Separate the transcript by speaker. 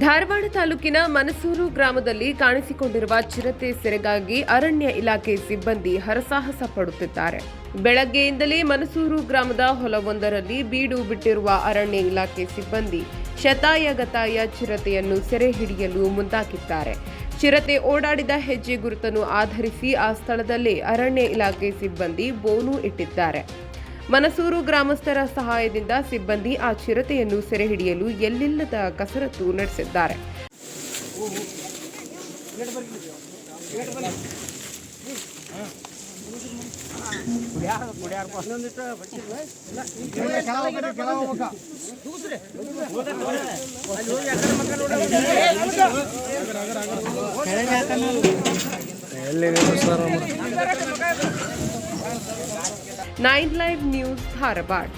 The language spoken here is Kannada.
Speaker 1: ಧಾರವಾಡ ತಾಲೂಕಿನ ಮನಸೂರು ಗ್ರಾಮದಲ್ಲಿ ಕಾಣಿಸಿಕೊಂಡಿರುವ ಚಿರತೆ ಸೆರೆಗಾಗಿ ಅರಣ್ಯ ಇಲಾಖೆ ಸಿಬ್ಬಂದಿ ಹರಸಾಹಸ ಪಡುತ್ತಿದ್ದಾರೆ. ಬೆಳಗ್ಗೆಯಿಂದಲೇ ಮನಸೂರು ಗ್ರಾಮದ ಹೊಲವೊಂದರಲ್ಲಿ ಬೀಡು ಬಿಟ್ಟಿರುವ ಅರಣ್ಯ ಇಲಾಖೆ ಸಿಬ್ಬಂದಿ ಶತಾಯಗತಾಯ ಚಿರತೆಯನ್ನು ಸೆರೆ ಹಿಡಿಯಲು ಮುಂದಾಗಿದ್ದಾರೆ. ಚಿರತೆ ಓಡಾಡಿದ ಹೆಜ್ಜೆ ಗುರುತನ್ನು ಆಧರಿಸಿ ಆ ಸ್ಥಳದಲ್ಲೇ ಅರಣ್ಯ ಇಲಾಖೆ ಸಿಬ್ಬಂದಿ ಬೋನು ಇಟ್ಟಿದ್ದಾರೆ. ಮನಸೂರು ಗ್ರಾಮಸ್ಥರ ಸಹಾಯದಿಂದ ಸಿಬ್ಬಂದಿ ಆ ಚಿರತೆಯನ್ನು ಸೆರೆ ಹಿಡಿಯಲು ಎಲ್ಲಿಲ್ಲದ ಕಸರತ್ತು ನಡೆಸಿದ್ದಾರೆ. Nine live news Dharwad.